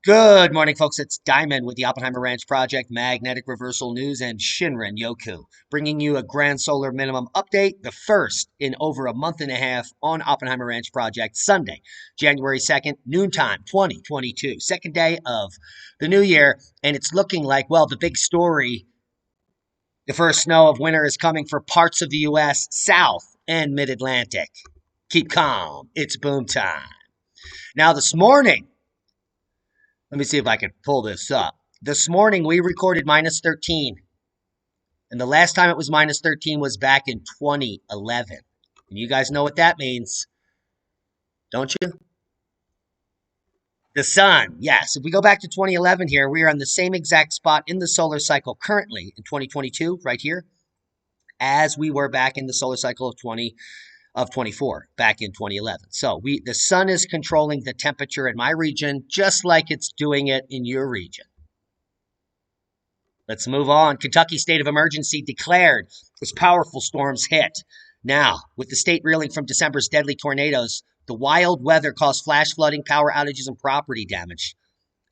Good morning, folks. It's Diamond with the Oppenheimer Ranch Project, Magnetic Reversal News, and Shinrin Yoku, bringing you a grand solar minimum update, the first in over a month and a half on Oppenheimer Ranch Project, Sunday, January 2nd, noontime, 2022, second day of the new year. And it's looking like, well, the big story, the first snow of winter is coming for parts of the U.S., South and Mid Atlantic. Keep calm. It's boom time. Now, this morning, let me see if I can pull this up. This morning we recorded minus 13. And the last time it was minus 13 was back in 2011. And you guys know what that means, don't you? The sun. Yes. If we go back to 2011 here, we are on the same exact spot in the solar cycle currently in 2022, right here, as we were back in the solar cycle of 24 back in 2011. So the sun is controlling the temperature in my region just like it's doing it in your region. Let's move on. Kentucky state of emergency declared as powerful storms hit. Now, with the state reeling from December's deadly tornadoes, the wild weather caused flash flooding, power outages, and property damage.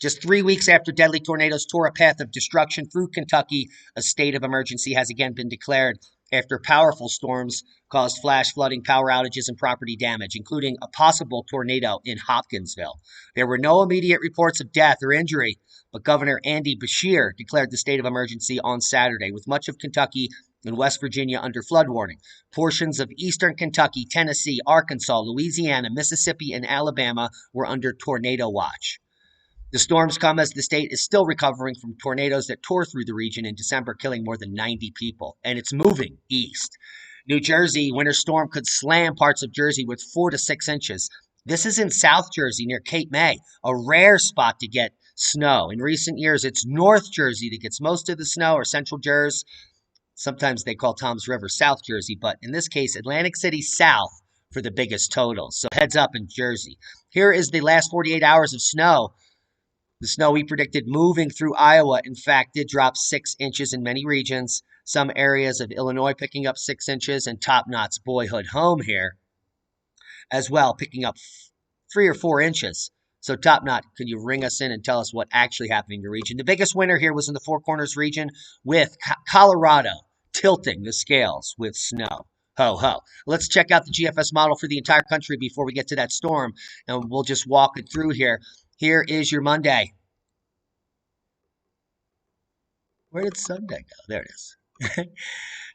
Just 3 weeks after deadly tornadoes tore a path of destruction through Kentucky, a state of emergency has again been declared after powerful storms caused flash flooding, power outages, and property damage, including a possible tornado in Hopkinsville. There were no immediate reports of death or injury, but Governor Andy Beshear declared the state of emergency on Saturday, with much of Kentucky and West Virginia under flood warning. Portions of eastern Kentucky, Tennessee, Arkansas, Louisiana, Mississippi, and Alabama were under tornado watch. The storms come as the state is still recovering from tornadoes that tore through the region in December, killing more than 90 people, and it's moving east. New Jersey, winter storm could slam parts of Jersey with 4 to 6 inches. This is in South Jersey near Cape May, a rare spot to get snow. In recent years, it's North Jersey that gets most of the snow, or Central Jersey. Sometimes they call Tom's River South Jersey, but in this case, Atlantic City South for the biggest totals. So heads up in Jersey. Here is the last 48 hours of snow. The snow we predicted moving through Iowa, in fact, did drop 6 inches in many regions. Some areas of Illinois picking up 6 inches, and Top Knot's boyhood home here as well, picking up 3 or 4 inches. So Top Knot, could you ring us in and tell us what actually happened in your region? The biggest winner here was in the Four Corners region, with Colorado tilting the scales with snow. Ho, ho. Let's check out the GFS model for the entire country before we get to that storm, and we'll just walk it through here. Here is your Monday. Where did Sunday go? There it is.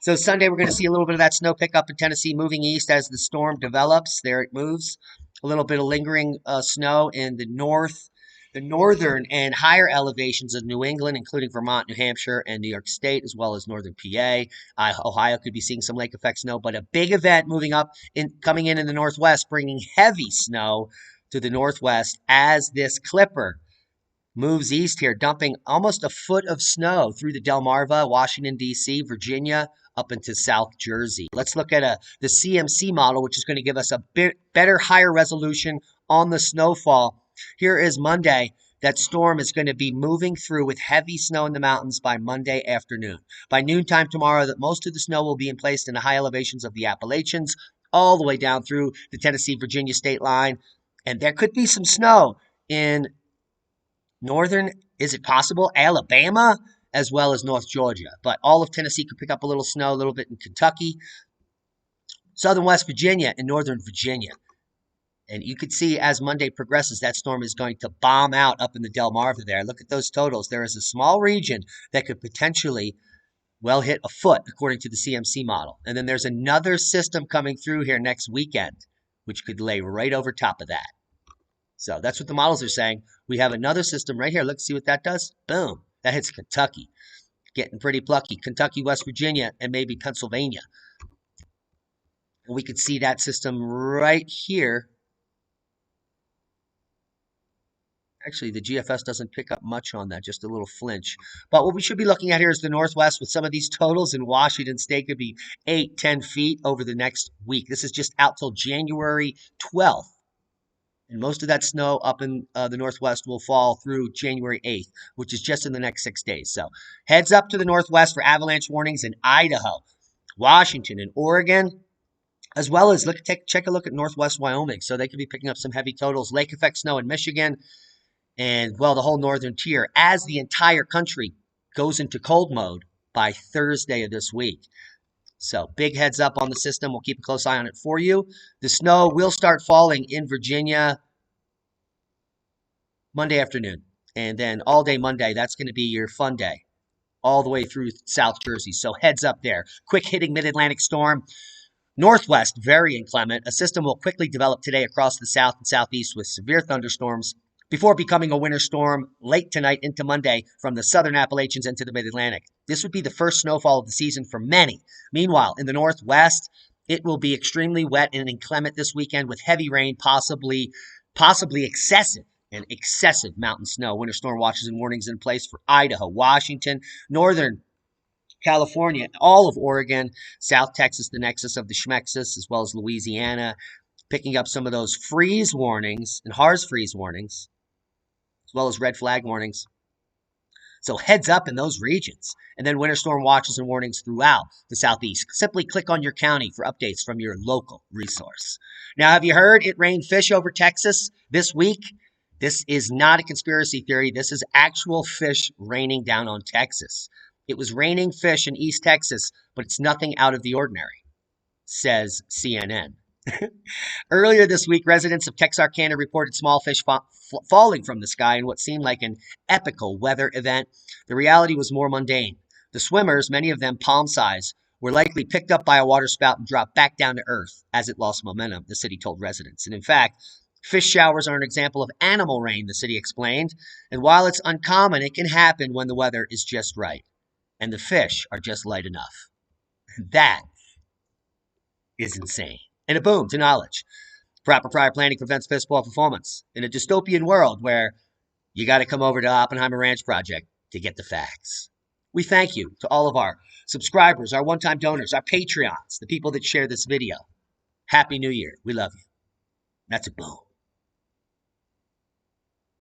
So Sunday, we're going to see a little bit of that snow pickup in Tennessee moving east as the storm develops. There it moves. A little bit of lingering snow in the northern and higher elevations of New England, including Vermont, New Hampshire, and New York State, as well as northern PA. Ohio could be seeing some lake effect snow, but a big event moving up, coming in the northwest, bringing heavy snow to the northwest as this clipper moves east here, dumping almost a foot of snow through the Delmarva, Washington, D.C., Virginia, up into South Jersey. Let's look at the CMC model, which is going to give us a bit better, higher resolution on the snowfall. Here is Monday. That storm is going to be moving through with heavy snow in the mountains by Monday afternoon. By noontime tomorrow, that most of the snow will be in place in the high elevations of the Appalachians, all the way down through the Tennessee-Virginia state line. And there could be some snow in northern, is it possible, Alabama, as well as North Georgia. But all of Tennessee could pick up a little snow, a little bit in Kentucky, southern West Virginia, and northern Virginia. And you could see as Monday progresses, that storm is going to bomb out up in the Delmarva there. Look at those totals. There is a small region that could potentially, well, hit a foot, according to the CMC model. And then there's another system coming through here next weekend, which could lay right over top of that. So that's what the models are saying. We have another system right here. Let's see what that does. Boom. That hits Kentucky. Getting pretty plucky. Kentucky, West Virginia, and maybe Pennsylvania. And we could see that system right here. Actually, the GFS doesn't pick up much on that, just a little flinch. But what we should be looking at here is the Northwest, with some of these totals in Washington State could be 8, 10 feet over the next week. This is just out till January 12th. And most of that snow up in the Northwest will fall through January 8th, which is just in the next 6 days. So heads up to the Northwest for avalanche warnings in Idaho, Washington, and Oregon, as well as check a look at Northwest Wyoming. So they could be picking up some heavy totals. Lake effect snow in Michigan, and, well, the whole northern tier as the entire country goes into cold mode by Thursday of this week. So, big heads up on the system. We'll keep a close eye on it for you. The snow will start falling in Virginia Monday afternoon. And then all day Monday, that's going to be your fun day all the way through South Jersey. So, heads up there. Quick hitting mid Atlantic storm. Northwest, very inclement. A system will quickly develop today across the south and southeast with severe thunderstorms before becoming a winter storm late tonight into Monday from the southern Appalachians into the mid-Atlantic. This would be the first snowfall of the season for many. Meanwhile, in the northwest, it will be extremely wet and inclement this weekend with heavy rain, possibly excessive mountain snow. Winter storm watches and warnings in place for Idaho, Washington, northern California, all of Oregon, South Texas, the nexus of the Schmexus, as well as Louisiana, picking up some of those freeze warnings and HARS freeze warnings, as well as red flag warnings. So heads up in those regions. And then winter storm watches and warnings throughout the southeast. Simply click on your county for updates from your local resource. Now, have you heard it rained fish over Texas this week? This is not a conspiracy theory. This is actual fish raining down on Texas. It was raining fish in East Texas, but it's nothing out of the ordinary, says CNN. Earlier this week, residents of Texarkana reported small fish falling from the sky in what seemed like an epical weather event. The reality was more mundane. The swimmers, many of them palm size, were likely picked up by a waterspout and dropped back down to earth as it lost momentum, the city told residents. And in fact, fish showers are an example of animal rain, the city explained. And while it's uncommon, it can happen when the weather is just right and the fish are just light enough. That is insane. And a boom to knowledge. Proper prior planning prevents fistball performance in a dystopian world where you got to come over to Oppenheimer Ranch Project to get the facts. We thank you to all of our subscribers, our one-time donors, our Patreons, the people that share this video. Happy New Year. We love you. That's a boom.